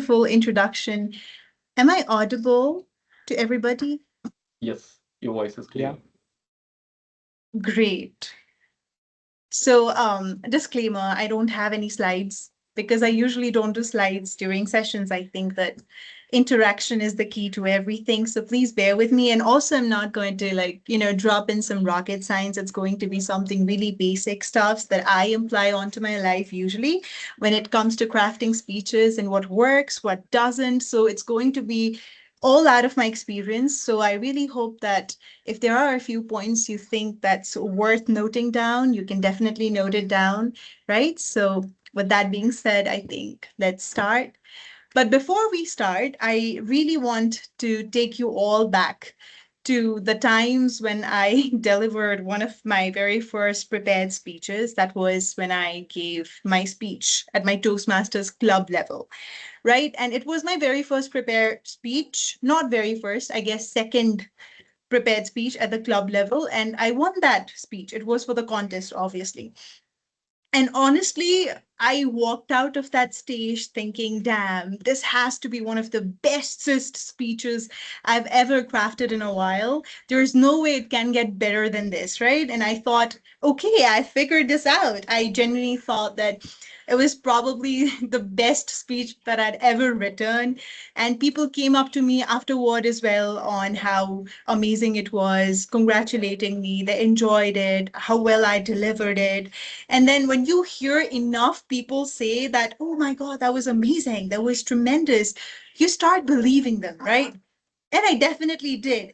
beautiful introduction. Am I audible to everybody? Yes, your voice is clear. Great. So, disclaimer, I don't have any slides because I usually don't do slides during sessions. I think that interaction is the key to everything. So please bear with me. And also, I'm not going to drop in some rocket science. It's going to be something really basic stuffs that I apply onto my life usually when it comes to crafting speeches and what works, what doesn't. So it's going to be all out of my experience. So I really hope that if there are a few points you think that's worth noting down, you can definitely note it down, right? So with that being said, I think let's start. But before we start, I really want to take you all back to the times when I delivered one of my very first prepared speeches. That was when I gave my speech at my Toastmasters Club level, right? And it was my very first prepared speech, not very first, I guess second prepared speech at the club level. And I won that speech. It was for the contest, obviously. And honestly, I walked out of that stage thinking, damn, this has to be one of the bestest speeches I've ever crafted in a while. There's no way it can get better than this, right? And I thought, okay, I figured this out. I genuinely thought that it was probably the best speech that I'd ever written. And people came up to me afterward as well on how amazing it was, congratulating me. They enjoyed it, how well I delivered it. And then when you hear enough people say that, oh my God, that was amazing, that was tremendous, you start believing them, right? And I definitely did.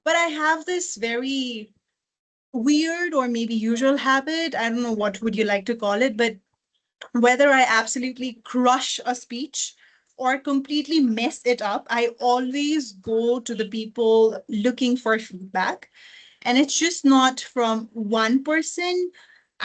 But I have this very weird or maybe usual habit. I don't know what would you like to call it, but whether I absolutely crush a speech or completely mess it up, I always go to the people looking for feedback. And it's just not from one person.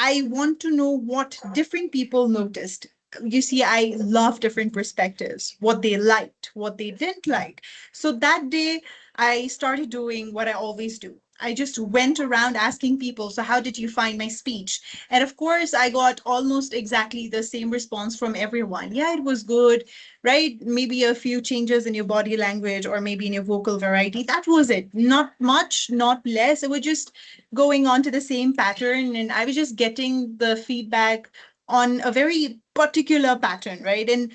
I want to know what different people noticed. You see, I love different perspectives, what they liked, what they didn't like. So that day, I started doing what I always do. I just went around asking people, so how did you find my speech? And of course, I got almost exactly the same response from everyone. Yeah, it was good, right? Maybe a few changes in your body language or maybe in your vocal variety. That was it. Not much, not less. It was just going on to the same pattern. And I was just getting the feedback on a very particular pattern, right? And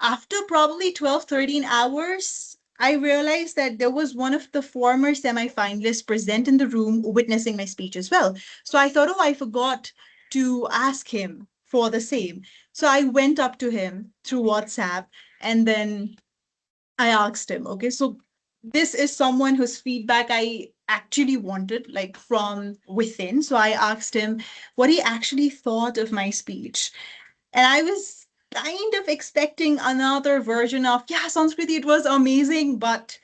after probably 12, 13 hours, I realized that there was one of the former semifinalists present in the room witnessing my speech as well. So I thought, oh, I forgot to ask him for the same. So I went up to him through WhatsApp and then I asked him, okay, so this is someone whose feedback I actually wanted, like from within. So I asked him what he actually thought of my speech. And I was kind of expecting another version of, yeah, Sanskriti, it was amazing. But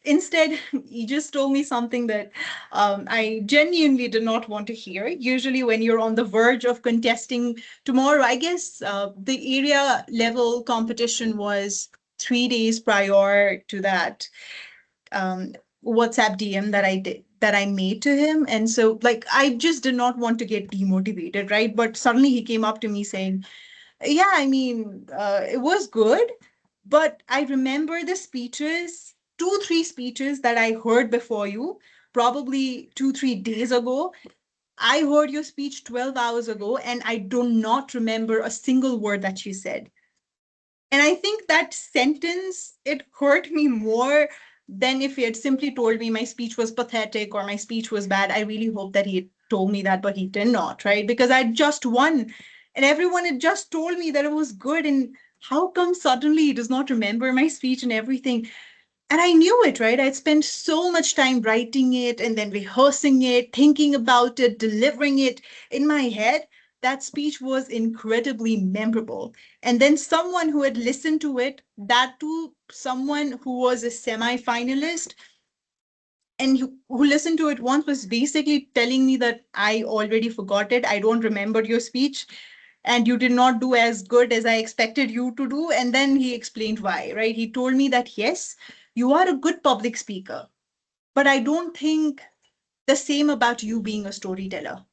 instead, he just told me something that I genuinely did not want to hear. Usually, when you're on the verge of contesting tomorrow, I guess the area level competition was 3 days prior to that um, WhatsApp DM that I did that I made to him. And so like I just did not want to get demotivated, right? But suddenly he came up to me saying, yeah, I mean, it was good, but I remember the speeches, 2, 3 speeches that I heard before you, probably 2, 3 days ago. I heard your speech 12 hours ago, and I do not remember a single word that you said. And I think that sentence, it hurt me more than if he had simply told me my speech was pathetic or my speech was bad. I really hope that he had told me that, but he did not, right? Because I just won and everyone had just told me that it was good. And how come suddenly he does not remember my speech and everything? And I knew it, right? I'd spent so much time writing it and then rehearsing it, thinking about it, delivering it in my head. That speech was incredibly memorable. And then someone who had listened to it, that too, someone who was a semi-finalist and who listened to it once was basically telling me that I already forgot it. I don't remember your speech and you did not do as good as I expected you to do. And then he explained why, right? He told me that, yes, you are a good public speaker, but I don't think the same about you being a storyteller.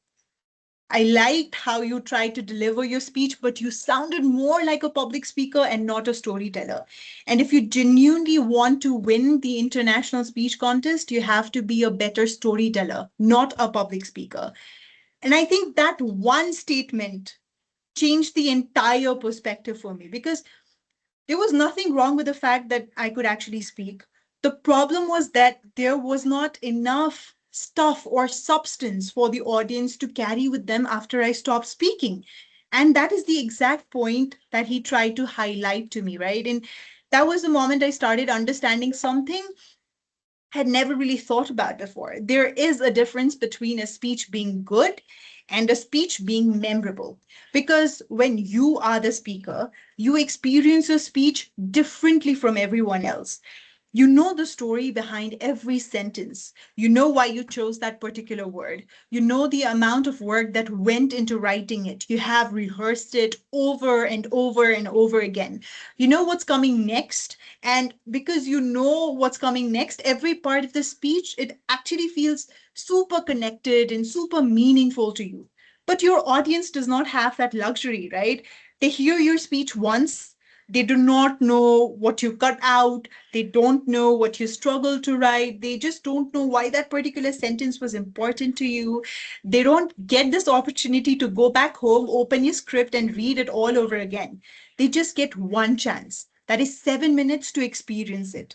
I liked how you tried to deliver your speech, but you sounded more like a public speaker and not a storyteller. And if you genuinely want to win the international speech contest, you have to be a better storyteller, not a public speaker. And I think that one statement changed the entire perspective for me because there was nothing wrong with the fact that I could actually speak. The problem was that there was not enough stuff or substance for the audience to carry with them after I stopped speaking. And that is the exact point that he tried to highlight to me, right? And that was the moment I started understanding something had never really thought about before. There is a difference between a speech being good and a speech being memorable. Because when you are the speaker, you experience your speech differently from everyone else. You know the story behind every sentence. You know why you chose that particular word. You know the amount of work that went into writing it. You have rehearsed it over and over and over again. You know what's coming next. And because you know what's coming next, every part of the speech, it actually feels super connected and super meaningful to you. But your audience does not have that luxury, right? They hear your speech once. They do not know what you cut out. They don't know what you struggle to write. They just don't know why that particular sentence was important to you. They don't get this opportunity to go back home, open your script, and read it all over again. They just get one chance. That is 7 minutes to experience it.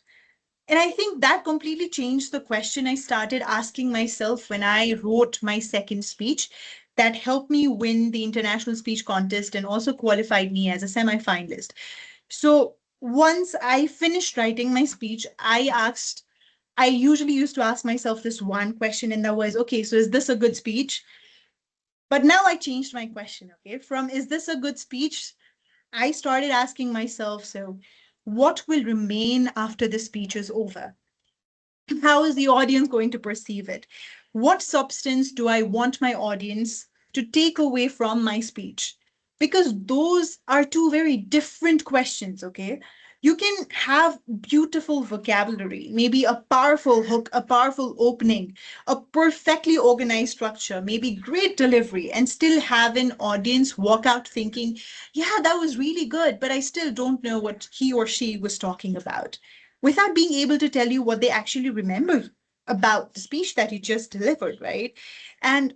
And I think that completely changed the question I started asking myself when I wrote my second speech that helped me win the international speech contest and also qualified me as a semi-finalist. So once I finished writing my speech, I usually used to ask myself this one question, and that was, okay, so is this a good speech? But now I changed my question, okay? From is this a good speech? I started asking myself, so what will remain after the speech is over? How is the audience going to perceive it? What substance do I want my audience to take away from my speech? Because those are two very different questions, okay? You can have beautiful vocabulary, maybe a powerful hook, a powerful opening, a perfectly organized structure, maybe great delivery, and still have an audience walk out thinking, yeah, that was really good, but I still don't know what he or she was talking about, without being able to tell you what they actually remember about the speech that you just delivered, right? And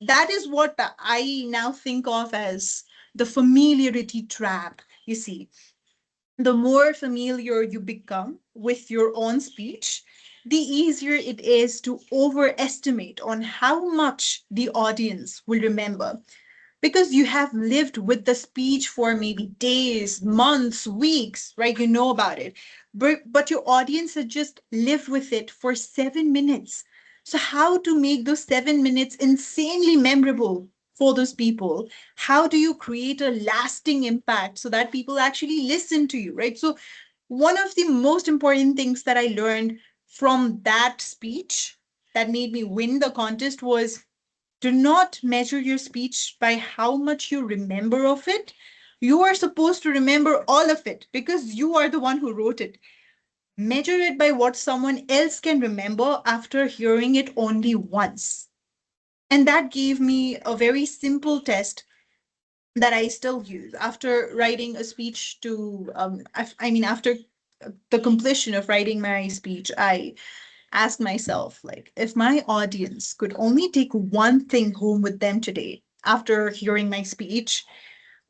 that is what I now think of as the familiarity trap. You see, the more familiar you become with your own speech, the easier it is to overestimate on how much the audience will remember because you have lived with the speech for maybe days, months, weeks, right? You know about it. But your audience has just lived with it for 7 minutes. So, how to make those 7 minutes insanely memorable for those people? How do you create a lasting impact so that people actually listen to you, right? So, one of the most important things that I learned from that speech that made me win the contest was, do not measure your speech by how much you remember of it. You are supposed to remember all of it because you are the one who wrote it. Measure it by what someone else can remember after hearing it only once. And that gave me a very simple test that I still use after writing a speech to, I mean, after the completion of writing my speech, I ask myself, like, if my audience could only take one thing home with them today after hearing my speech,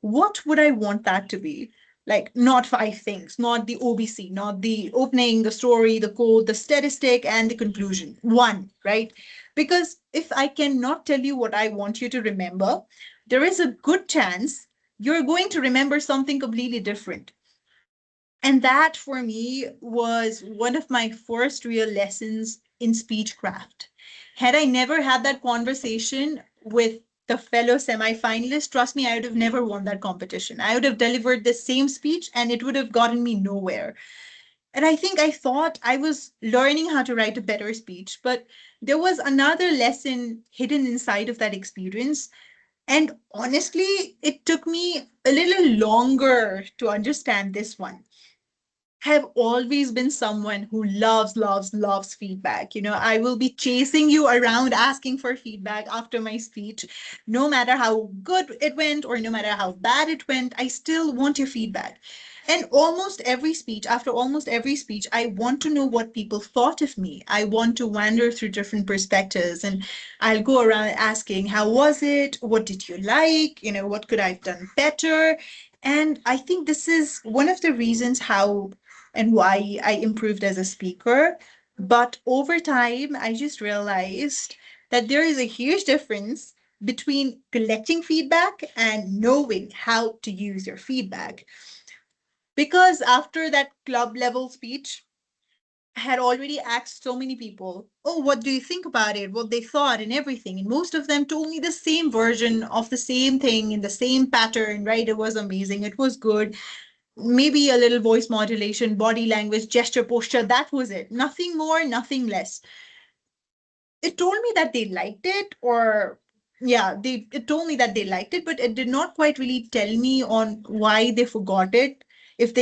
what would I want that to be? Like, not five things, not the OBC, not the opening, the story, the code, the statistic, and the conclusion. One, right? Because if I cannot tell you what I want you to remember, there is a good chance you're going to remember something completely different. And that for me was one of my first real lessons in speechcraft. Had I never had that conversation with the fellow semi-finalist, trust me, I would have never won that competition. I would have delivered the same speech and it would have gotten me nowhere. And I think I thought I was learning how to write a better speech, but there was another lesson hidden inside of that experience. And honestly, it took me a little longer to understand this one. have always been someone who loves feedback. I will be chasing you around asking for feedback after my speech. No matter how good it went or no matter how bad it went, I still want your feedback. And after almost every speech, I want to know what people thought of me. I want to wander through different perspectives and I'll go around asking, how was it? What did you like? What could I have done better? And I think this is one of the reasons how and why I improved as a speaker. But over time, I just realized that there is a huge difference between collecting feedback and knowing how to use your feedback. Because after that club level speech, I had already asked so many people, oh, what do you think about it? What they thought and everything. And most of them told me the same version of the same thing in the same pattern, right? It was amazing. It was good. Maybe a little voice modulation, body language, gesture, posture. That was it. Nothing more, nothing less. It told me that they liked it, or yeah, it told me that they liked it, but it did not quite really tell me on why they forgot it, if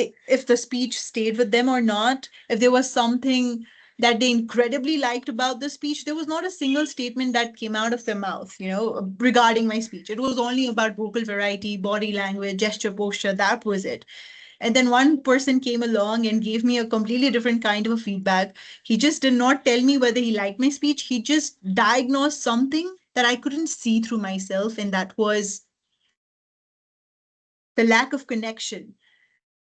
the speech stayed with them or not, if there was something that they incredibly liked about the speech. There was not a single statement that came out of their mouth, regarding my speech. It was only about vocal variety, body language, gesture, posture. That was it. And then one person came along and gave me a completely different kind of a feedback. He just did not tell me whether he liked my speech. He just diagnosed something that I couldn't see through myself, and that was the lack of connection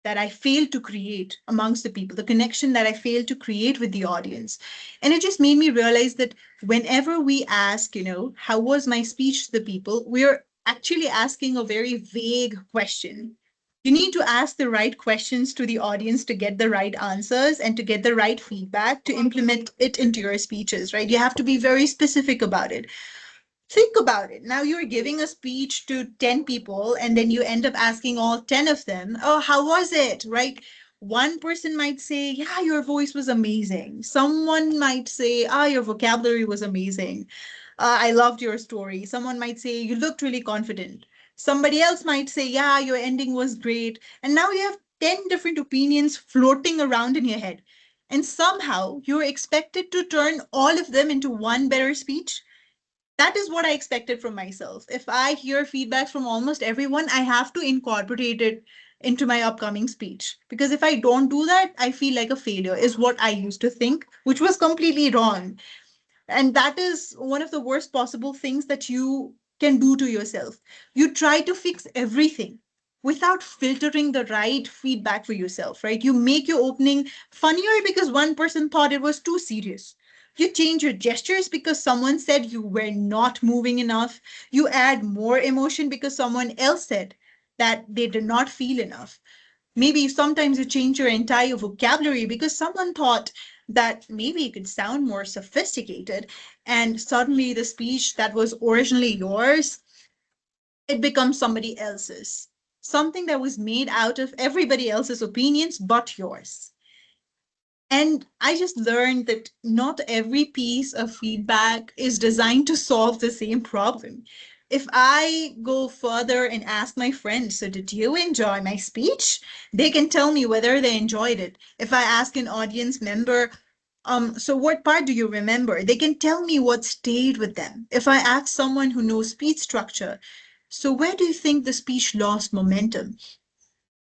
that I failed to create amongst the people, the connection that I failed to create with the audience. And it just made me realize that whenever we ask, how was my speech to the people, we're actually asking a very vague question. You need to ask the right questions to the audience to get the right answers and to get the right feedback to implement it into your speeches, right? You have to be very specific about it. Think about it. Now you're giving a speech to 10 people, and then you end up asking all 10 of them, oh, how was it? Right? One person might say, yeah, your voice was amazing. Someone might say, ah, your vocabulary was amazing. I loved your story. Someone might say, you looked really confident. Somebody else might say, yeah, your ending was great. And now you have 10 different opinions floating around in your head. And somehow you're expected to turn all of them into one better speech. That is what I expected from myself. If I hear feedback from almost everyone, I have to incorporate it into my upcoming speech. Because if I don't do that, I feel like a failure, is what I used to think, which was completely wrong. And that is one of the worst possible things that you can do to yourself. You try to fix everything without filtering the right feedback for yourself, right? You make your opening funnier because one person thought it was too serious. You change your gestures because someone said you were not moving enough. You add more emotion because someone else said that they did not feel enough. Maybe sometimes you change your entire vocabulary because someone thought that maybe it could sound more sophisticated, and suddenly the speech that was originally yours, it becomes somebody else's. Something that was made out of everybody else's opinions but yours. And I just learned that not every piece of feedback is designed to solve the same problem. If I go further and ask my friends, so did you enjoy my speech? They can tell me whether they enjoyed it. If I ask an audience member, so what part do you remember? They can tell me what stayed with them. If I ask someone who knows speech structure, so where do you think the speech lost momentum?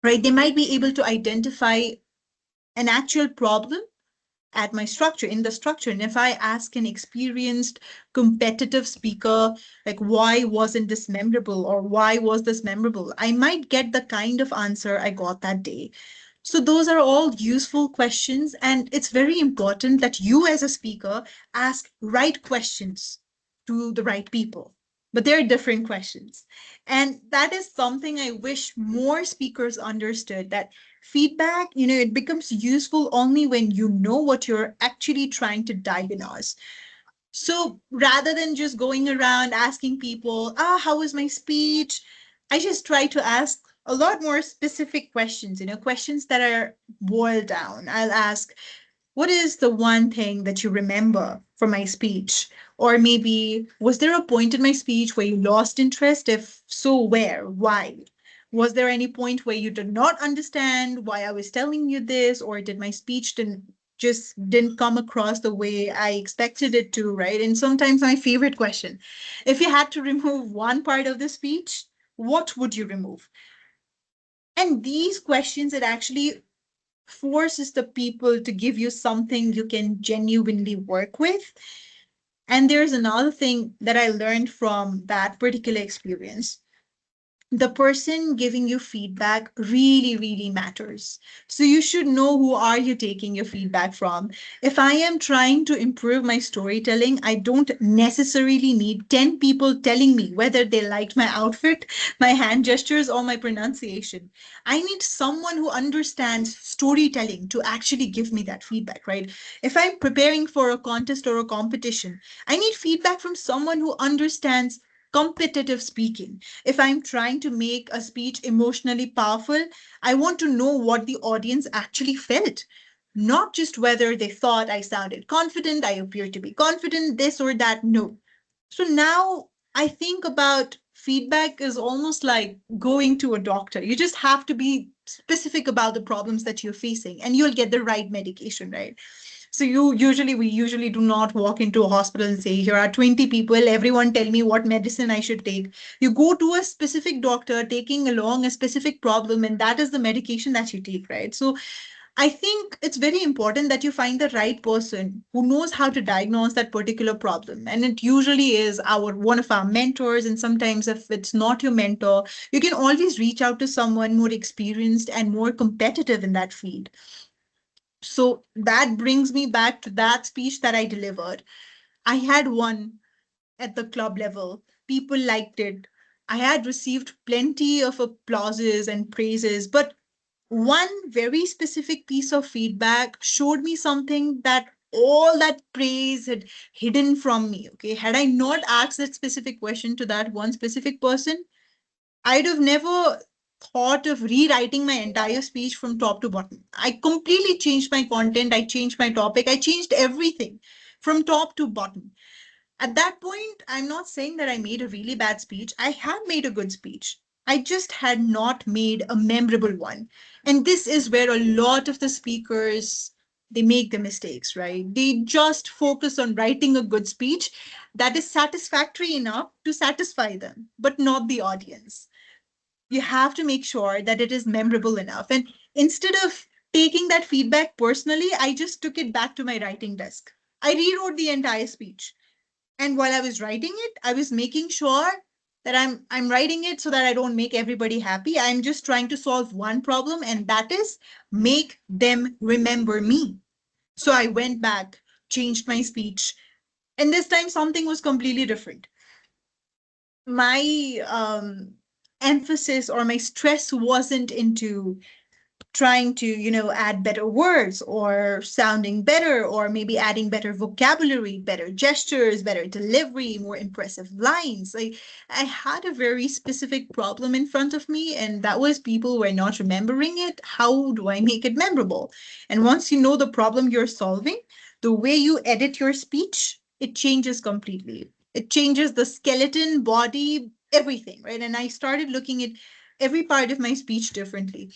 Right? They might be able to identify an actual problem at my structure, in the structure. And if I ask an experienced competitive speaker, like, why wasn't this memorable, or why was this memorable, I might get the kind of answer I got that day. So those are all useful questions, and it's very important that you as a speaker ask right questions to the right people. But they're different questions. And that is something I wish more speakers understood, that feedback, it becomes useful only when you know what you're actually trying to diagnose. So rather than just going around asking people, how was my speech? I just try to ask a lot more specific questions, questions that are boiled down. I'll ask, what is the one thing that you remember from my speech? Or maybe, was there a point in my speech where you lost interest? If so, where? Why? Was there any point where you did not understand why I was telling you this, or did my speech didn't come across the way I expected it to, right? And sometimes my favorite question, if you had to remove one part of the speech, what would you remove? And these questions, it actually forces the people to give you something you can genuinely work with. And there's another thing that I learned from that particular experience. The person giving you feedback really matters. So you should know who are you taking your feedback from. If I am trying to improve my storytelling, I don't necessarily need 10 people telling me whether they liked my outfit, my hand gestures, or my pronunciation. I need someone who understands storytelling to actually give me that feedback, right? If I'm preparing for a contest or a competition, I need feedback from someone who understands competitive speaking. If I'm trying to make a speech emotionally powerful, I want to know what the audience actually felt, not just whether they thought I sounded confident, I appeared to be confident, this or that. No. So now I think about feedback is almost like going to a doctor. You just have to be specific about the problems that you're facing and you'll get the right medication, right? So we usually do not walk into a hospital and say, here are 20 people, everyone tell me what medicine I should take. You go to a specific doctor taking along a specific problem, and that is the medication that you take, right? So I think it's very important that you find the right person who knows how to diagnose that particular problem. And it usually is our one of our mentors. And sometimes if it's not your mentor, you can always reach out to someone more experienced and more competitive in that field. So that brings me back to that speech that I delivered. I had one at the club level. People liked it. I had received plenty of applauses and praises, but one very specific piece of feedback showed me something that all that praise had hidden from me. Okay. Had I not asked that specific question to that one specific person, I'd have never thought of rewriting my entire speech from top to bottom. I completely changed my content, I changed my topic, I changed everything from top to bottom. At that point, I'm not saying that I made a really bad speech. I had made a good speech. I just had not made a memorable one. And this is where a lot of the speakers they make the mistakes, right? They just focus on writing a good speech that is satisfactory enough to satisfy them, but not the audience. You have to make sure that it is memorable enough. And instead of taking that feedback personally, I just took it back to my writing desk. I rewrote the entire speech. And while I was writing it, I was making sure that I'm writing it so that I don't make everybody happy. I'm just trying to solve one problem, and that is make them remember me. So I went back, changed my speech, and this time something was completely different. My emphasis or my stress wasn't into trying to add better words or sounding better or maybe adding better vocabulary, better gestures, better delivery, more impressive lines. I had a very specific problem in front of me, and that was people were not remembering it. How do I make it memorable? And once you know the problem you're solving, the way you edit your speech, it changes completely. It changes the skeleton, body, everything, right? And I started looking at every part of my speech differently.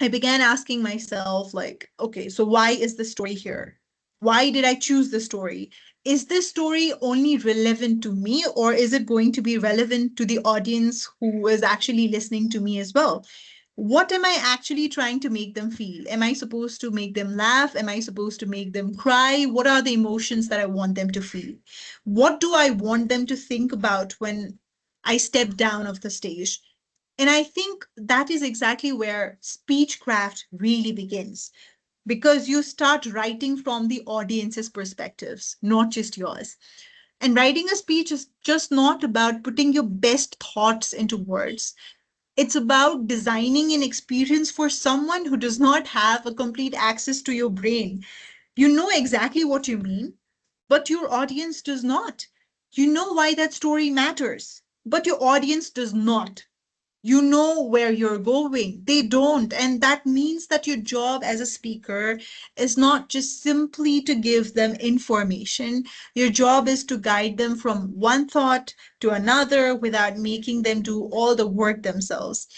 I began asking myself, like, okay, so why is the story here? Why did I choose the story? Is this story only relevant to me, or is it going to be relevant to the audience who is actually listening to me as well? What am I actually trying to make them feel? Am I supposed to make them laugh? Am I supposed to make them cry? What are the emotions that I want them to feel? What do I want them to think about when I step down of the stage? And I think that is exactly where speechcraft really begins, because you start writing from the audience's perspectives, not just yours. And writing a speech is just not about putting your best thoughts into words. It's about designing an experience for someone who does not have a complete access to your brain. You know exactly what you mean, but your audience does not. You know why that story matters, but your audience does not. You know where you're going. They don't. And that means that your job as a speaker is not just simply to give them information. Your job is to guide them from one thought to another without making them do all the work themselves.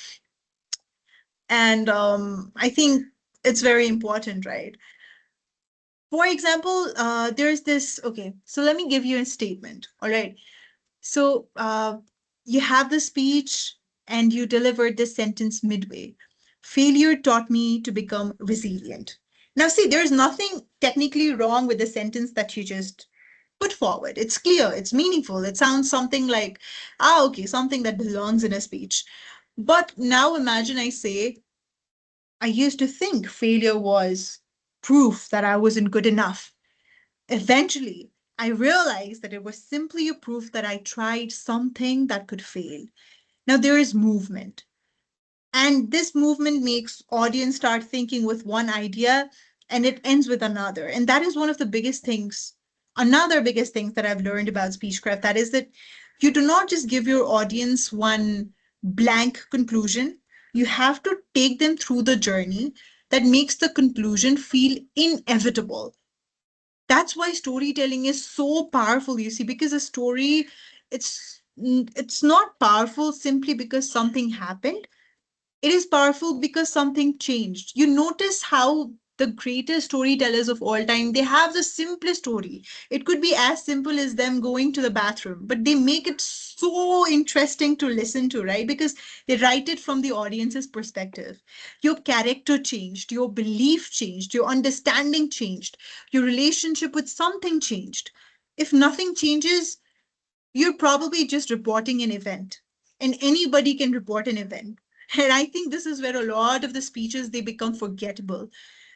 And I think it's very important, right? For example, there's this, okay, so let me give you a statement. All right. So you have the speech and you delivered this sentence midway. Failure taught me to become resilient. Now, see, there's nothing technically wrong with the sentence that you just put forward. It's clear, it's meaningful. It sounds something like, ah, okay, something that belongs in a speech. But now imagine I say, I used to think failure was proof that I wasn't good enough. Eventually, I realized that it was simply a proof that I tried something that could fail. Now there is movement, and this movement makes audience start thinking with one idea and it ends with another. And that is one of the biggest things, another biggest things that I've learned about speechcraft, that is that you do not just give your audience one blank conclusion. You have to take them through the journey that makes the conclusion feel inevitable. That's why storytelling is so powerful, you see, because a story, it's not powerful simply because something happened. It is powerful because something changed. You notice how the greatest storytellers of all time, they have the simplest story. It could be as simple as them going to the bathroom, but they make it so interesting to listen to, right? Because they write it from the audience's perspective. Your character changed, your belief changed, your understanding changed, your relationship with something changed. If nothing changes, you're probably just reporting an event, and anybody can report an event. And I think this is where a lot of the speeches, they become forgettable.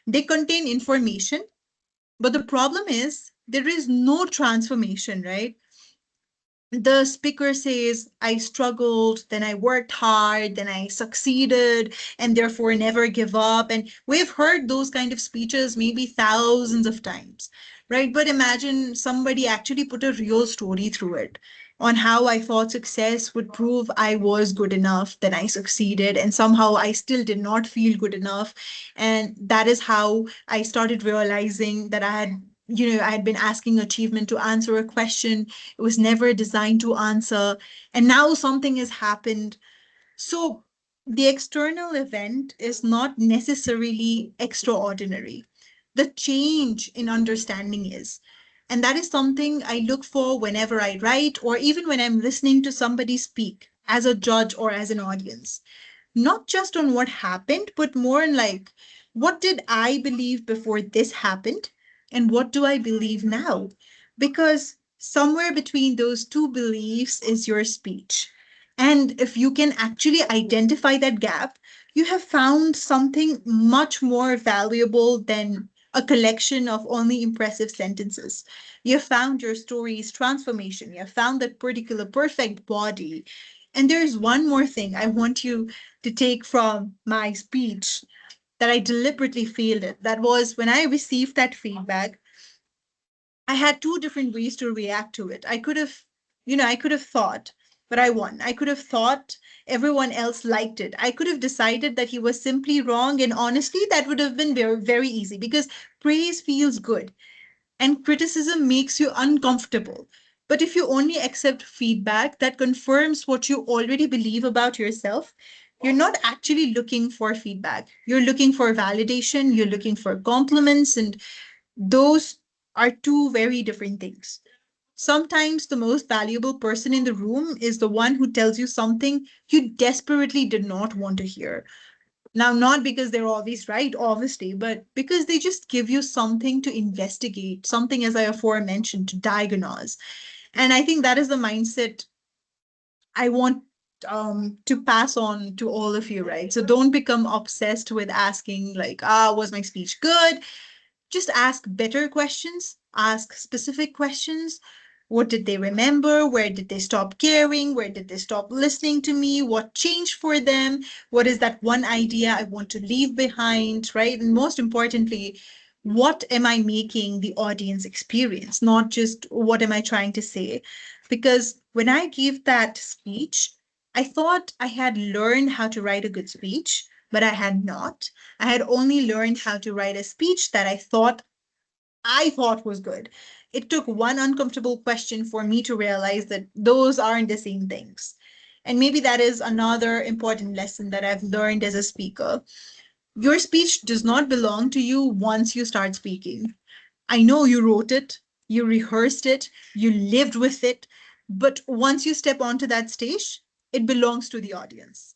They contain information, but the problem is there is no transformation, right? The speaker says, I struggled, then I worked hard, then I succeeded, and therefore never give up. And we've heard those kind of speeches maybe thousands of times, right? But imagine somebody actually put a real story through it on how I thought success would prove I was good enough, then I succeeded, and somehow I still did not feel good enough. And that is how I started realizing that I had been asking achievement to answer a question it was never designed to answer. And now something has happened. So the external event is not necessarily extraordinary. The change in understanding is. And that is something I look for whenever I write or even when I'm listening to somebody speak as a judge or as an audience, not just on what happened, but more in like, what did I believe before this happened? And what do I believe now? Because somewhere between those two beliefs is your speech. And if you can actually identify that gap, you have found something much more valuable than a collection of only impressive sentences. You have found your story's transformation. You have found that particular perfect body. And there's one more thing I want you to take from my speech that I deliberately failed at. That was when I received that feedback, I had two different ways to react to it. I could have thought, but I won. I could have thought everyone else liked it. I could have decided that he was simply wrong. And honestly, that would have been very, very easy because praise feels good and criticism makes you uncomfortable. But if you only accept feedback that confirms what you already believe about yourself, you're not actually looking for feedback. You're looking for validation, you're looking for compliments, and those are two very different things. Sometimes the most valuable person in the room is the one who tells you something you desperately did not want to hear. Now, not because they're always right, obviously, but because they just give you something to investigate, something, as I aforementioned, to diagnose. And I think that is the mindset I want to pass on to all of you, right? So don't become obsessed with asking, like, was my speech good? Just ask better questions, ask specific questions. What did they remember? Where did they stop caring? Where did they stop listening to me? What changed for them? What is that one idea I want to leave behind, right? And most importantly, what am I making the audience experience? Not just what am I trying to say? Because when I gave that speech, I thought I had learned how to write a good speech, but I had not. I had only learned how to write a speech that I thought was good. It took one uncomfortable question for me to realize that those aren't the same things. And maybe that is another important lesson that I've learned as a speaker. Your speech does not belong to you once you start speaking. I know you wrote it, you rehearsed it, you lived with it, but once you step onto that stage, it belongs to the audience.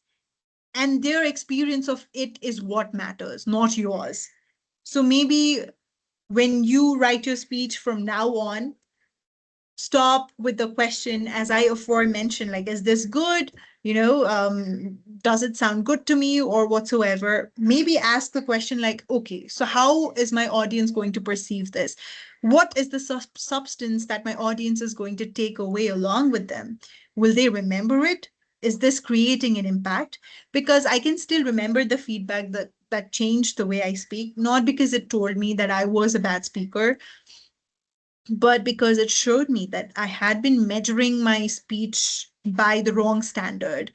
And their experience of it is what matters, not yours. So maybe when you write your speech from now on, stop with the question, as I aforementioned, like, is this good? Does it sound good to me or whatsoever? Maybe ask the question like, okay, so how is my audience going to perceive this? What is the substance that my audience is going to take away along with them? Will they remember it? Is this creating an impact? Because I can still remember the feedback that changed the way I speak, not because it told me that I was a bad speaker, but because it showed me that I had been measuring my speech by the wrong standard.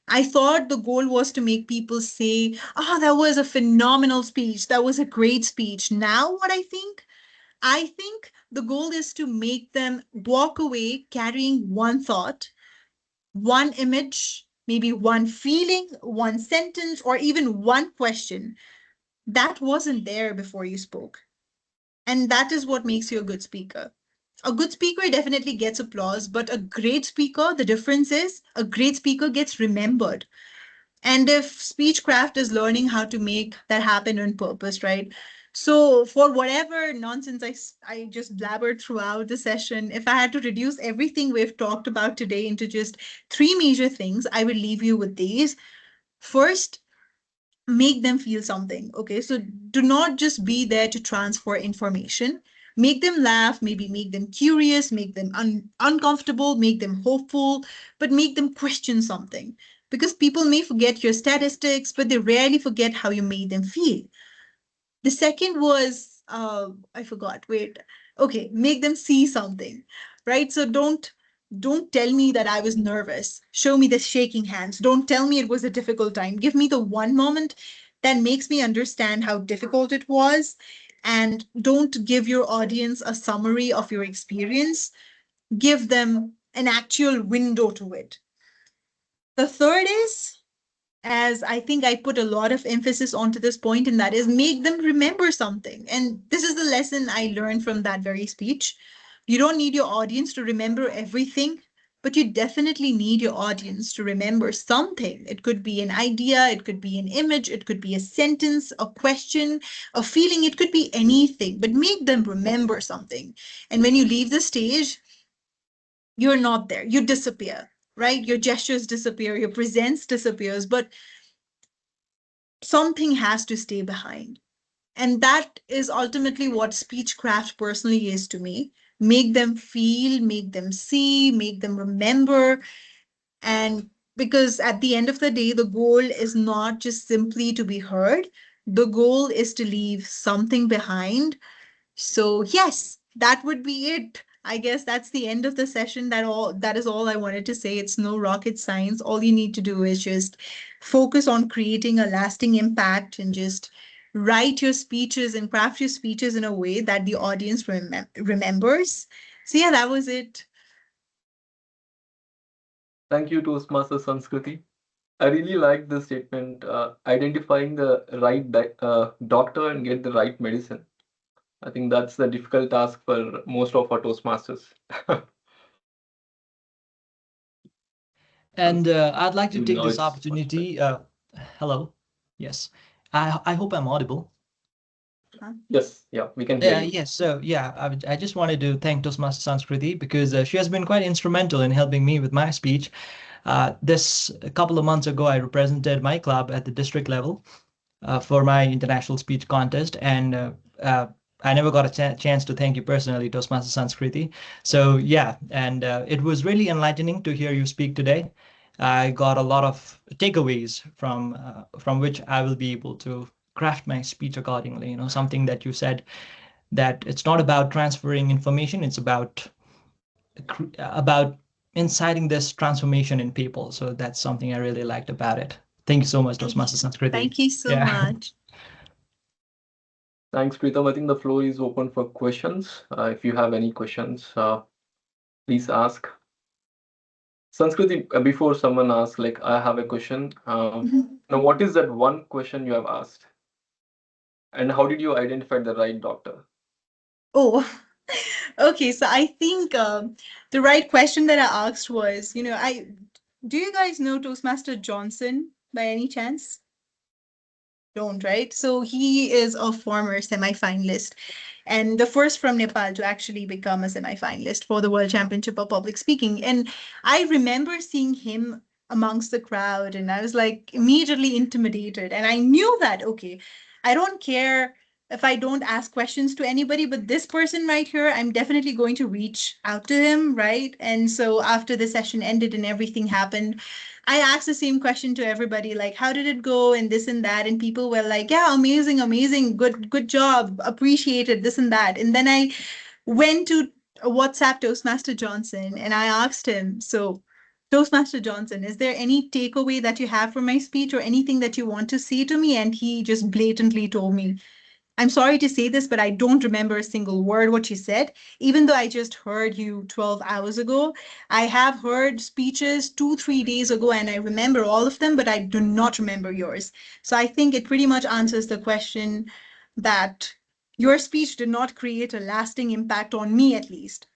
I thought the goal was to make people say, "Ah, that was a phenomenal speech. That was a great speech." Now, what I think the goal is to make them walk away carrying one thought, one image, maybe one feeling, one sentence, or even one question that wasn't there before you spoke. And that is what makes you a good speaker. A good speaker definitely gets applause, but a great speaker, the difference is a great speaker gets remembered. And if speechcraft is learning how to make that happen on purpose, right? So for whatever nonsense I just blabbered throughout the session, if I had to reduce everything we've talked about today into just three major things, I would leave you with these. First, make them feel something. Okay, so do not just be there to transfer information. Make them laugh, maybe make them curious, make them uncomfortable, make them hopeful, but make them question something. Because people may forget your statistics, but they rarely forget how you made them feel. The second was, I forgot. Wait. Okay, make them see something, right? So don't tell me that I was nervous. Show me the shaking hands. Don't tell me it was a difficult time. Give me the one moment that makes me understand how difficult it was. And don't give your audience a summary of your experience. Give them an actual window to it. The third is, as I think I put a lot of emphasis onto this point, and that is make them remember something. And this is the lesson I learned from that very speech. You don't need your audience to remember everything, but you definitely need your audience to remember something. It could be an idea, it could be an image, it could be a sentence, a question, a feeling, it could be anything, but make them remember something. And when you leave the stage, you're not there, you disappear, right? Your gestures disappear, your presence disappears, but something has to stay behind. And that is ultimately what speechcraft personally is to me. Make them feel, make them see, make them remember. And because at the end of the day, the goal is not just simply to be heard, the goal is to leave something behind. So yes, that would be it. I guess that's the end of the session. That is all I wanted to say. It's no rocket science. All you need to do is just focus on creating a lasting impact and just write your speeches and craft your speeches in a way that the audience remembers. So yeah, that was it. Thank you, Toastmaster Sanskriti. I really like the statement, identifying the right doctor and get the right medicine. I think that's the difficult task for most of our Toastmasters. And I'd like to Even take now this it's much better. opportunity. Hello. Yes. I hope I'm audible. Yes, yeah, we can hear you. Yes. So yeah, I just wanted to thank Toastmaster Sanskriti because she has been quite instrumental in helping me with my speech. This a couple of months ago, I represented my club at the district level for my international speech contest, and I never got a chance to thank you personally, Toastmaster Sanskriti. So yeah, and it was really enlightening to hear you speak today. I got a lot of takeaways from which I will be able to craft my speech accordingly. You know, something that you said, that it's not about transferring information, it's about inciting this transformation in people. So that's something I really liked about it. Thank you so much, Toastmaster Sanskriti. Thank you so Yeah. much. Thanks, Pritam. I think the floor is open for questions. If you have any questions, please ask. Sanskriti, before someone asks, like I have a question. Mhm. Now, what is that one question you have asked, and how did you identify the right doctor? Oh, okay. So I think the right question that I asked was, I do you guys know Toastmaster Johnson by any chance? Don't, right? So he is a former semi-finalist and the first from Nepal to actually become a semi-finalist for the World Championship of Public Speaking. And I remember seeing him amongst the crowd, and I was like immediately intimidated. And I knew that, okay, I don't care if I don't ask questions to anybody, but this person right here, I'm definitely going to reach out to him, right? And so after the session ended and everything happened, I asked the same question to everybody, like, how did it go and this and that? And people were like, yeah, amazing, amazing, good job, appreciated this and that. And then I went to WhatsApp Toastmaster Johnson and I asked him, so Toastmaster Johnson, is there any takeaway that you have from my speech or anything that you want to say to me? And he just blatantly told me, I'm sorry to say this, but I don't remember a single word what you said, even though I just heard you 12 hours ago. I have heard speeches 2, 3 days ago, and I remember all of them, but I do not remember yours. So I think it pretty much answers the question that your speech did not create a lasting impact on me, at least.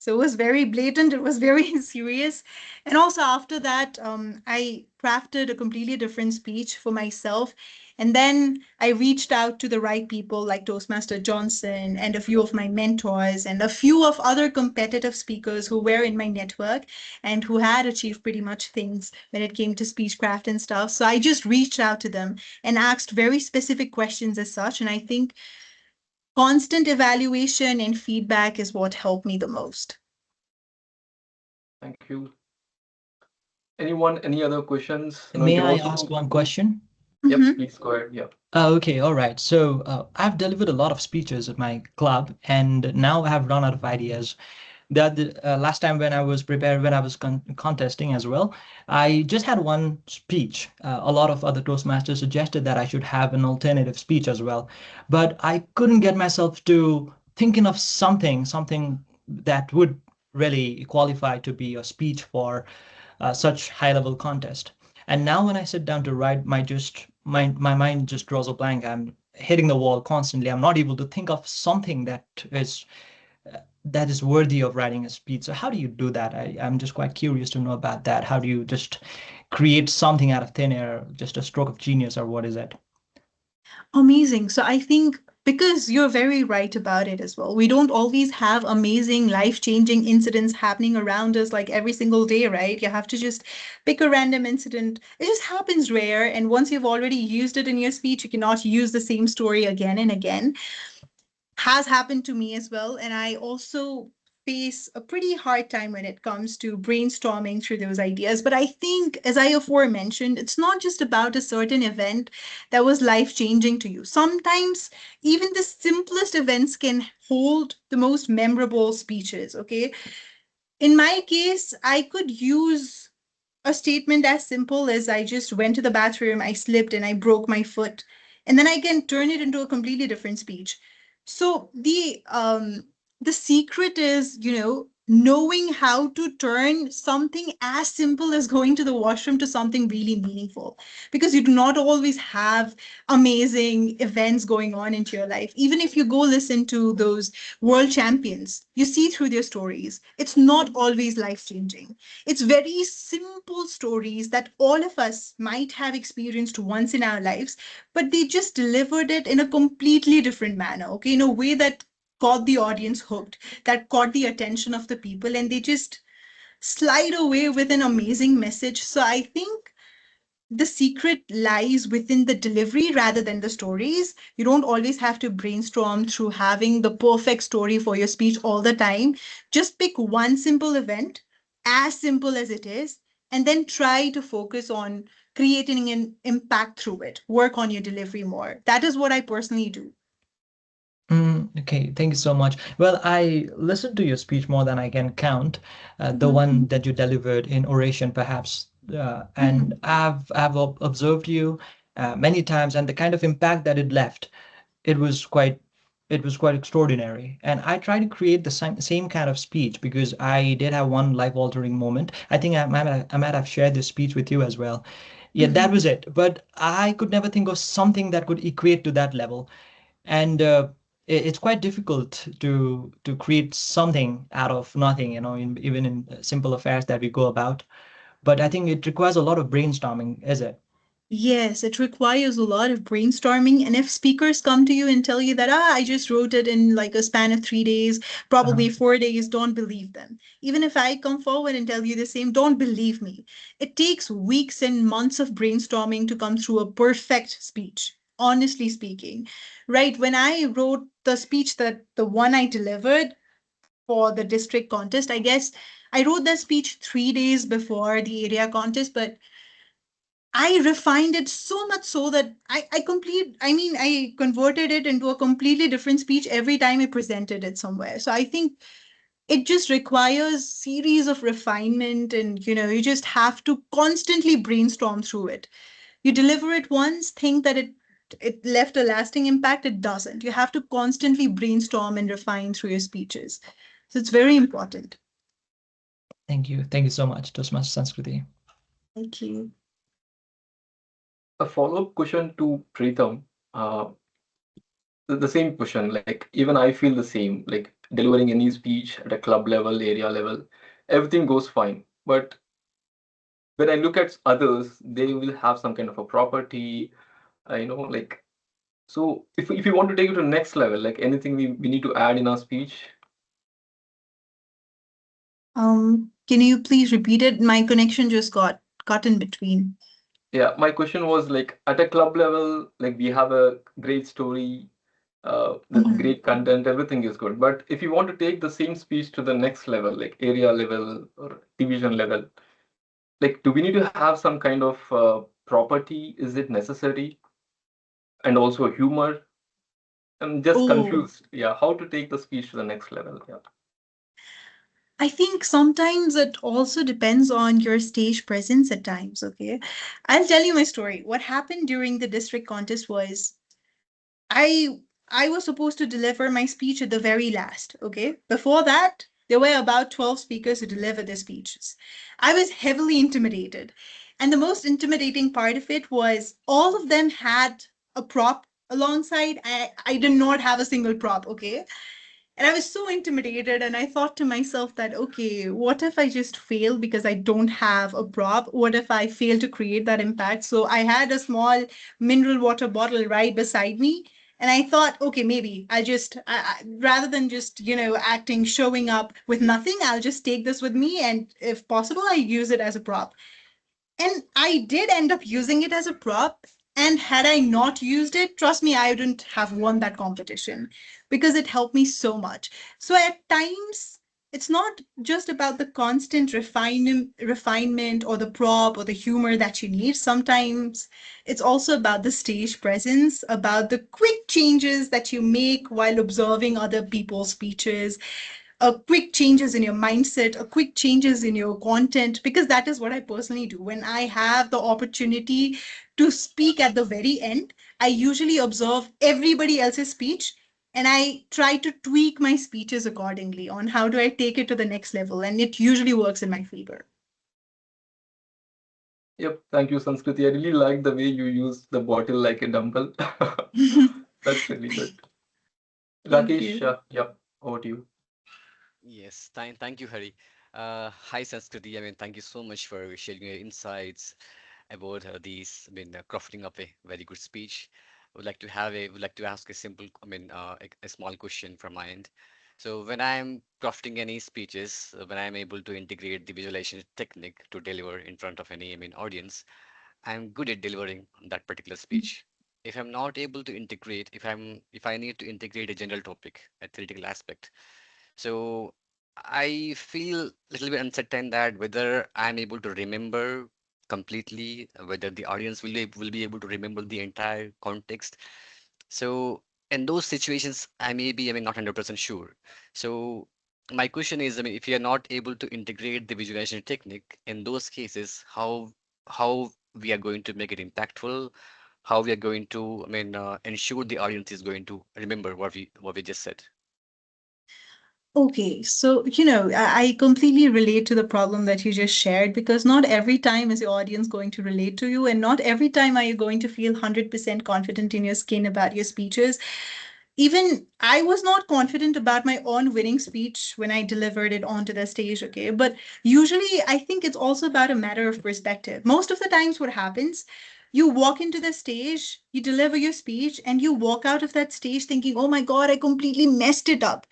So it was very blatant, it was very serious. And also after that, I crafted a completely different speech for myself. And then I reached out to the right people like Toastmaster Johnson and a few of my mentors and a few of other competitive speakers who were in my network and who had achieved pretty much things when it came to speechcraft and stuff. So I just reached out to them and asked very specific questions as such. And I think constant evaluation and feedback is what helped me the most. Thank you. Anyone, any other questions? No, you May can I also. ask one question? Yep, Mhm. please go ahead. Yeah. Okay, all right. So I've delivered a lot of speeches at my club, and now I have run out of ideas. Last time when I was prepared, when I was contesting as well, I just had one speech. A lot of other Toastmasters suggested that I should have an alternative speech as well, but I couldn't get myself to thinking of something that would really qualify to be a speech for such high level contest. And now when I sit down to write, my mind just draws a blank. I'm hitting the wall constantly. I'm not able to think of something is that is worthy of writing a speech. So how do you do that? I'm just quite curious to know about that. How do you just create something out of thin air, just a stroke of genius, or what is it? Amazing. So I think because you're very right about it as well. We don't always have amazing, life-changing incidents happening around us like every single day, right? You have to just pick a random incident. It just happens rare. And once you've already used it in your speech, you cannot use the same story again and again. Has happened to me as well. And I also face a pretty hard time when it comes to brainstorming through those ideas. But I think, as I aforementioned, it's not just about a certain event that was life changing to you. Sometimes even the simplest events can hold the most memorable speeches. Okay. In my case, I could use a statement as simple as I just went to the bathroom, I slipped and I broke my foot. And then I can turn it into a completely different speech. So the secret is, knowing how to turn something as simple as going to the washroom to something really meaningful. Because you do not always have amazing events going on into your life. Even if you go listen to those world champions, you see through their stories, it's not always life changing. It's very simple stories that all of us might have experienced once in our lives, but they just delivered it in a completely different manner, okay, in a way that got the audience hooked, that caught the attention of the people, and they just slide away with an amazing message. So I think the secret lies within the delivery rather than the stories. You don't always have to brainstorm through having the perfect story for your speech all the time. Just pick one simple event, as simple as it is, and then try to focus on creating an impact through it. Work on your delivery more. That is what I personally do. Okay, thank you so much. Well, I listened to your speech more than I can count, the Mhm, one that you delivered in oration, perhaps, and mhm, I've observed you many times, and the kind of impact that it left, it was quite it was quite extraordinary. And I try to create the same kind of speech because I did have one life altering moment. I think I might have shared this speech with you as well. Yeah, that was it. But I could never think of something that could equate to that level. And it's quite difficult to create something out of nothing, even in simple affairs that we go about. But I think it requires a lot of brainstorming, is it? Yes, it requires a lot of brainstorming. And if speakers come to you and tell you that, I just wrote it in like a span of 3 days, Uh-huh. probably 4 days, don't believe them. Even if I come forward and tell you the same, don't believe me. It takes weeks and months of brainstorming to come through a perfect speech, honestly speaking. Right. When I wrote the speech, that the one I delivered for the district contest, I guess I wrote that speech 3 days before the area contest, but I refined it so much so that I converted it into a completely different speech every time I presented it somewhere. So I think it just requires series of refinement, and you just have to constantly brainstorm through it. You deliver it once, think that it left a lasting impact. It doesn't. You have to constantly brainstorm and refine through your speeches. So it's very important. Thank you so much, Toastmaster Sanskriti. Thank you. A follow-up question to Preetham. Uh, the same question. Like even I feel the same. Like delivering any speech at a club level, area level, everything goes fine. But when I look at others, they will have some kind of a property. Like so. If we want to take it to the next level, like anything we need to add in our speech. Can you please repeat it? My connection just got cut in between. Yeah, my question was like at a club level, like we have a great story, the Mhm. great content, everything is good. But if you want to take the same speech to the next level, like area level or division level, like do we need to have some kind of property? Is it necessary? And also humor? I'm just Oh, confused. Yeah, how to take the speech to the next level? Yeah. I think sometimes it also depends on your stage presence at times. Okay. I'll tell you my story. What happened during the district contest was I I was supposed to deliver my speech at the very last, okay? Before that, there were about 12 speakers who delivered their speeches. I was heavily intimidated. And the most intimidating part of it was all of them had a prop alongside. I did not have a single prop, okay? And I was so intimidated, and I thought to myself that, okay, what if I just fail because I don't have a prop? What if I fail to create that impact? So I had a small mineral water bottle right beside me. And I thought, okay, maybe rather than just, acting, showing up with nothing, I'll just take this with me. And if possible, I use it as a prop. And I did end up using it as a prop. And had I not used it, trust me, I wouldn't have won that competition because it helped me so much. So at times, it's not just about the constant refinement or the prop or the humor that you need. Sometimes it's also about the stage presence, about the quick changes that you make while observing other people's speeches, a quick changes in your mindset, a quick changes in your content, because that is what I personally do. When I have the opportunity to speak at the very end, I usually observe everybody else's speech and I try to tweak my speeches accordingly on how do I take it to the next level. And it usually works in my favor. Yep. Thank you, Sanskriti. I really like the way you use the bottle like a dumbbell. That's really good. Thank Rakesh, you. yep, over to you. Yes, thank you, Hari. Hi, Sanskriti. I mean, thank you so much for sharing your insights about crafting up a very good speech. Would like to ask a simple, a small question from my end. So when I'm crafting any speeches, when I'm able to integrate the visualization technique to deliver in front of any, audience, I'm good at delivering that particular speech. If I'm not able to integrate, if I need to integrate a general topic, a theoretical aspect, so I feel a little bit uncertain that whether I'm able to remember completely, whether the audience will be able to remember the entire context. So in those situations, I mean, not 100% sure. So my question is, I mean, if you're not able to integrate the visualization technique in those cases, how we are going to make it impactful? how we are going to, ensure the audience is going to remember what we just said. Okay, so I completely relate to the problem that you just shared because not every time is your audience going to relate to you, and not every time are you going to feel 100% confident in your skin about your speeches. Even I was not confident about my own winning speech when I delivered it onto the stage, okay? But usually I think it's also about a matter of perspective. Most of the times, what happens, you walk into the stage, you deliver your speech, and you walk out of that stage thinking, oh my God, I completely messed it up.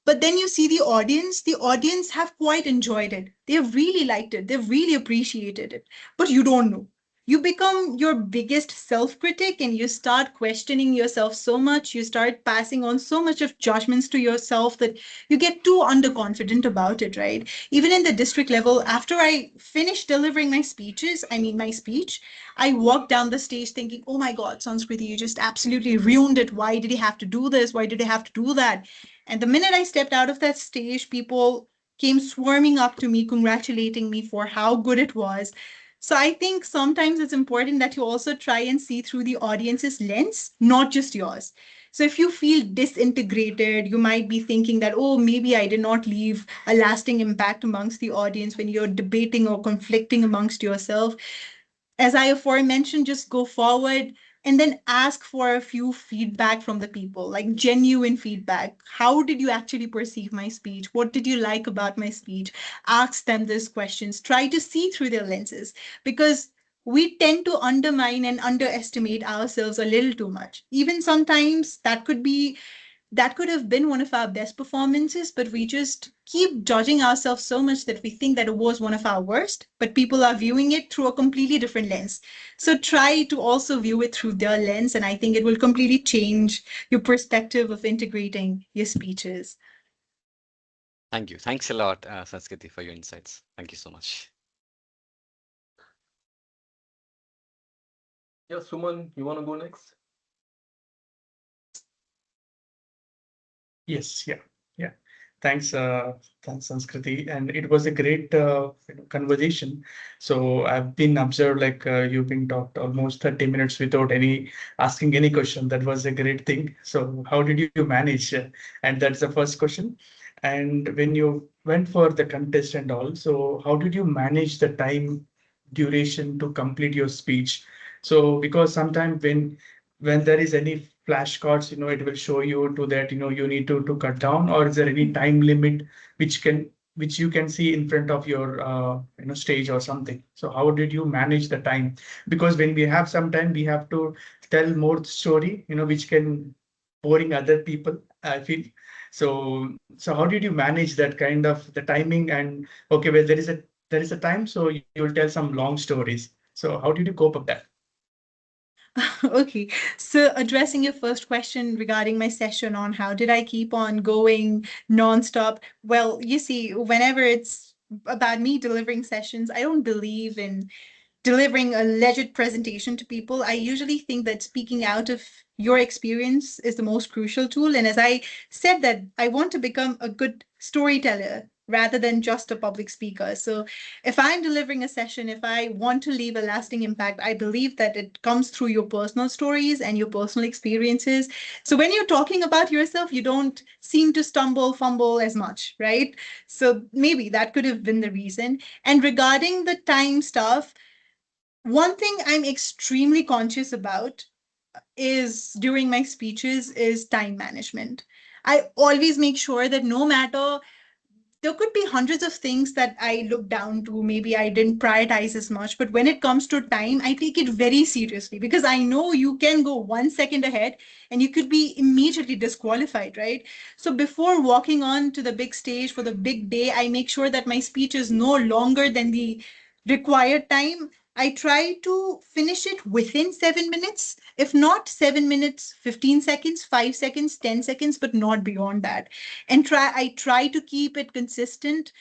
But then you see the audience have quite enjoyed it. They've really liked it. They've really appreciated it. But you don't know. You become your biggest self critic and you start questioning yourself so much. You start passing on so much of judgments to yourself that you get too underconfident about it, right? Even in the district level, after I finished delivering my speech, I walked down the stage thinking, oh my God, Sanskriti, you just absolutely ruined it. Why did he have to do this? Why did he have to do that? And the minute I stepped out of that stage, people came swarming up to me, congratulating me for how good it was. So I think sometimes it's important that you also try and see through the audience's lens, not just yours. So if you feel disintegrated, you might be thinking that, oh, maybe I did not leave a lasting impact amongst the audience when you're debating or conflicting amongst yourself. As I aforementioned, just go forward and then ask for a few feedback from the people, like genuine feedback. How did you actually perceive my speech? What did you like about my speech? Ask them these questions. Try to see through their lenses because we tend to undermine and underestimate ourselves a little too much. Even sometimes that could have been one of our best performances, but we just keep judging ourselves so much that we think that it was one of our worst, but people are viewing it through a completely different lens. So try to also view it through their lens, and I think it will completely change your perspective of integrating your speeches. Thank you. Thanks a lot, Sanskriti, for your insights. Thank you so much. Yeah, Suman, you want to go next? Yes, yeah, yeah. Thanks, thanks, Sanskriti, and it was a great conversation. So I've been observed like you've been talked almost 30 minutes without any asking any question. That was a great thing. So how did you manage? And that's the first question. And when you went for the contest and all, so how did you manage the time duration to complete your speech? So because sometimes when there is any flashcards, it will show you to that, you need to cut down, or is there any time limit which can which you can see in front of your stage or something? So how did you manage the time? Because when we have some time, we have to tell more story, which can boring other people, I feel. So how did you manage that kind of the timing? And okay, well, there is a time, so you'll tell some long stories. So how did you cope up that? Okay, so addressing your first question regarding my session on how did I keep on going nonstop? Well, you see, whenever it's about me delivering sessions, I don't believe in delivering a legit presentation to people. I usually think that speaking out of your experience is the most crucial tool. And as I said, that I want to become a good storyteller rather than just a public speaker. So if I'm delivering a session, if I want to leave a lasting impact, I believe that it comes through your personal stories and your personal experiences. So when you're talking about yourself, you don't seem to stumble, fumble as much, right? So maybe that could have been the reason. And regarding the time stuff, one thing I'm extremely conscious about is during my speeches is time management. I always make sure that no matter there could be hundreds of things that I look down to. Maybe I didn't prioritize as much, but when it comes to time, I take it very seriously because I know you can go 1 second ahead and you could be immediately disqualified, right? So before walking on to the big stage for the big day, I make sure that my speech is no longer than the required time. I try to finish it within 7 minutes. If not 7 minutes, 15 seconds, 5 seconds, 10 seconds, but not beyond that. And I try to keep it consistent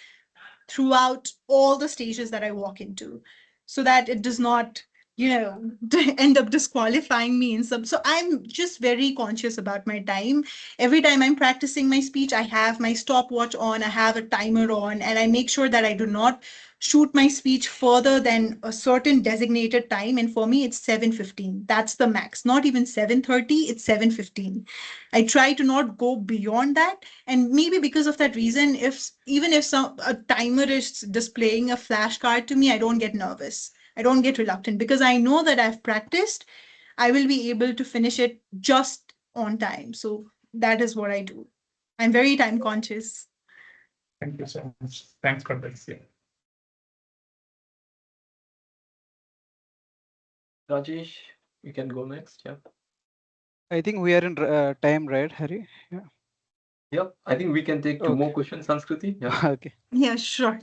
throughout all the stages that I walk into so that it does not end up disqualifying me in some. So I'm just very conscious about my time. Every time I'm practicing my speech, I have my stopwatch on, I have a timer on, and I make sure that I do not shoot my speech further than a certain designated time. And for me, it's 7:15. That's the max. Not even 7:30, it's 7:15. I try to not go beyond that. And maybe because of that reason, if even if some a timer is displaying a flashcard to me, I don't get nervous. I don't get reluctant because I know that I've practiced. I will be able to finish it just on time. So that is what I do. I'm very time conscious. Thank you so much. Thanks for this. Yeah. Rajesh, you can go next. Yeah. I think we are in time, right, Hari? Yeah. Yep. I think we can take two more Okay. questions, Sanskriti. Yeah. Okay. Yeah, sure.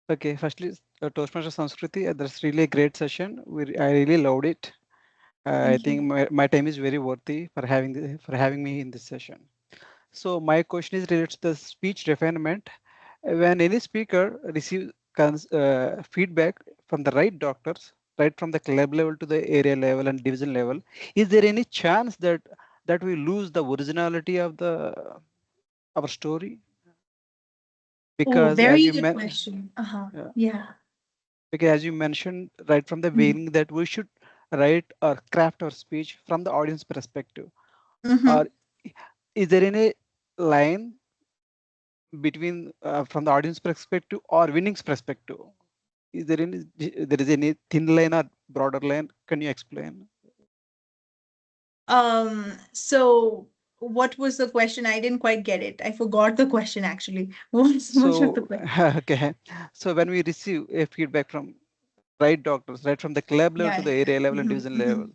Okay. Firstly, Toastmaster Sanskriti, that's really a great session. I really loved it. I Thank think you. my time is very worthy for having me in this session. So my question is related to the speech refinement. When any speaker receives feedback from the right doctors, right from the club level to the area level and division level, is there any chance that we lose the originality of the our story? Oh, Because as very you good men, question. Uh-huh. yeah, Yeah. because as you mentioned right from the beginning that we should write or craft our speech from the audience perspective, Mm-hmm. or is there any line between from the audience perspective or winning's perspective? Is there is any thin line or broader line? Can you explain? So what was the question? I didn't quite get it. I forgot the question actually. What was the So question? okay, so when we receive a feedback from right doctors, right from the club level Yeah, to the yeah. area level and division Mm-hmm. level,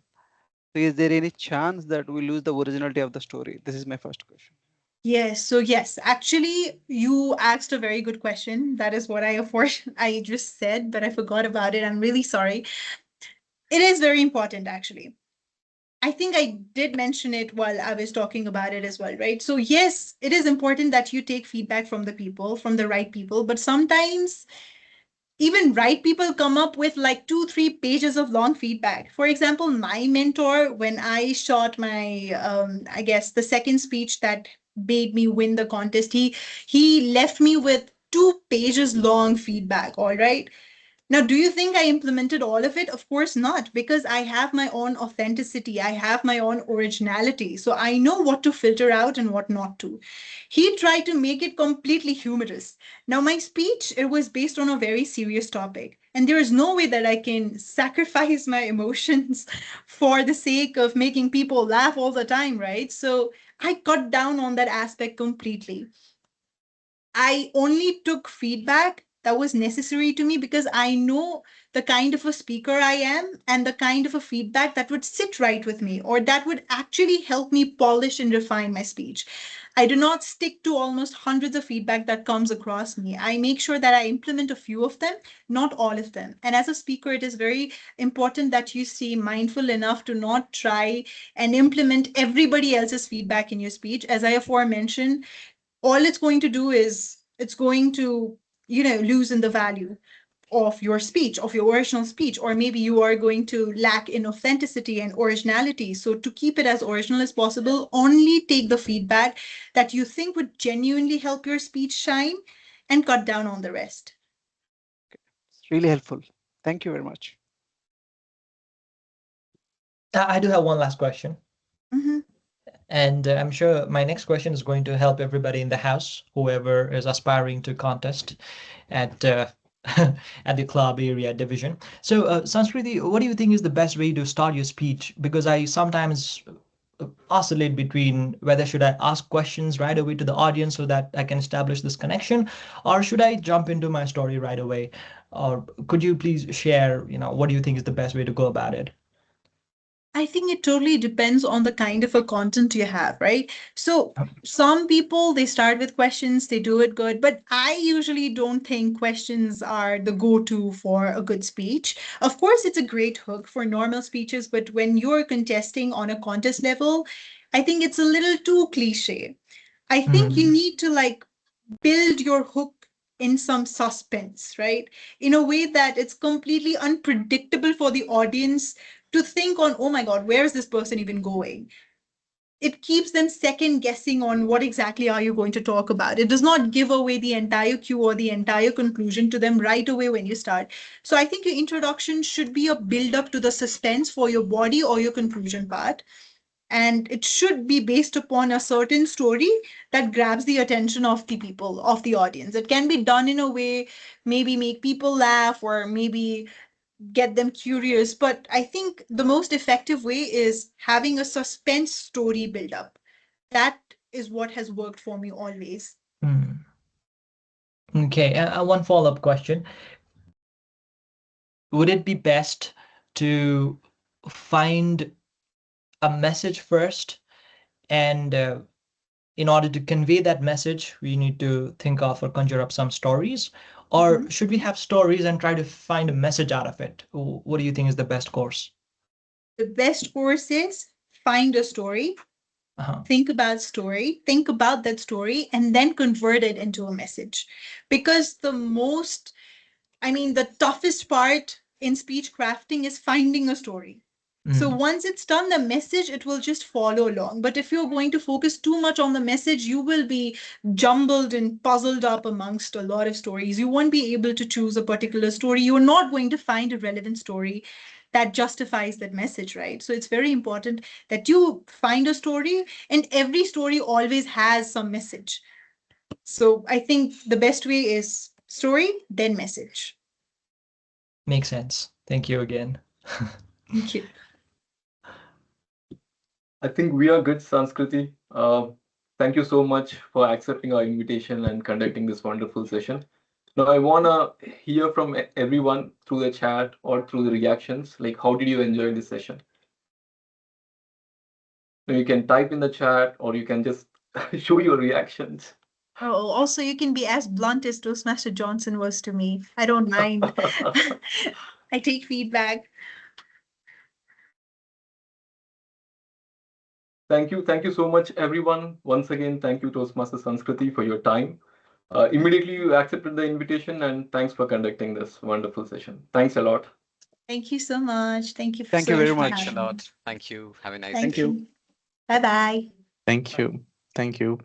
so is there any chance that we lose the originality of the story? This is my first question. Yes, so yes, actually, you asked a very good question. That is what I just said, but I forgot about it. I'm really sorry. It is very important, actually. I think I did mention it while I was talking about it as well, right? So yes, it is important that you take feedback from the people, from the right people, but sometimes even right people come up with like 2 3 pages of long feedback. For example, my mentor, when I shot my I guess the second speech that made me win the contest, he left me with 2 pages long feedback. All right, now, do you think I implemented all of it? Of course not, because I have my own authenticity. I have my own originality. So I know what to filter out and what not to. He tried to make it completely humorous. Now, my speech, it was based on a very serious topic. And there is no way that I can sacrifice my emotions for the sake of making people laugh all the time, right? So I cut down on that aspect completely. I only took feedback that was necessary to me because I know the kind of a speaker I am and the kind of a feedback that would sit right with me or that would actually help me polish and refine my speech. I do not stick to almost hundreds of feedback that comes across me. I make sure that I implement a few of them, not all of them. And as a speaker, it is very important that you stay mindful enough to not try and implement everybody else's feedback in your speech. As I aforementioned, all it's going to do is it's going to loosen the value of your speech, of your original speech, or maybe you are going to lack in authenticity and originality. So to keep it as original as possible, only take the feedback that you think would genuinely help your speech shine and cut down on the rest. It's really helpful. Thank you very much. I do have one last question. Mhm. And I'm sure my next question is going to help everybody in the house, whoever is aspiring to contest at at the club area division. So, Sanskriti, what do you think is the best way to start your speech? Because I sometimes oscillate between whether should I ask questions right away to the audience so that I can establish this connection, or should I jump into my story right away? Or could you please share, what do you think is the best way to go about it? I think it totally depends on the kind of a content you have, right? So some people they start with questions, they do it good, but I usually don't think questions are the go-to for a good speech. Of course, it's a great hook for normal speeches, but when you're contesting on a contest level, I think it's a little too cliche. I think you Mm, need to like build your hook in some suspense, right? In a way that it's completely unpredictable for the audience to think on, oh my God, where is this person even going? It keeps them second guessing on what exactly are you going to talk about. It does not give away the entire cue or the entire conclusion to them right away when you start. So I think your introduction should be a build up to the suspense for your body or your conclusion part. And it should be based upon a certain story that grabs the attention of the people, of the audience. It can be done in a way, maybe make people laugh or maybe get them curious. But I think the most effective way is having a suspense story build up. That is what has worked for me always. Okay, one follow-up question. Would it be best to find a message first, and in order to convey that message, we need to think of or conjure up some stories? Or should we have stories and try to find a message out of it? What do you think is the best course? The best course is find a story, Uh-huh. think about that story, and then convert it into a message. Because the toughest part in speech crafting is finding a story. So once it's done, the message, it will just follow along. But if you're going to focus too much on the message, you will be jumbled and puzzled up amongst a lot of stories. You won't be able to choose a particular story. You're not going to find a relevant story that justifies that message, right? So it's very important that you find a story, and every story always has some message. So I think the best way is story, then message. Makes sense. Thank you again. Thank you. I think we are good, Sanskriti. Thank you so much for accepting our invitation and conducting this wonderful session. Now, I want to hear from everyone through the chat or through the reactions. Like, how did you enjoy this session? Now, you can type in the chat or you can just show your reactions. Oh, also, you can be as blunt as Toastmaster Johnson was to me. I don't mind. I take feedback. Thank you so much, everyone. Once again, thank you, Toastmaster Sanskriti, for your time. Immediately, you accepted the invitation, and thanks for conducting this wonderful session. Thanks a lot. Thank you so much. Thank you Thank so you very much for much. Thanks a having me. lot. Thank you. Have a nice Thank day. Thank you. you. Bye bye. Thank you. Thank you.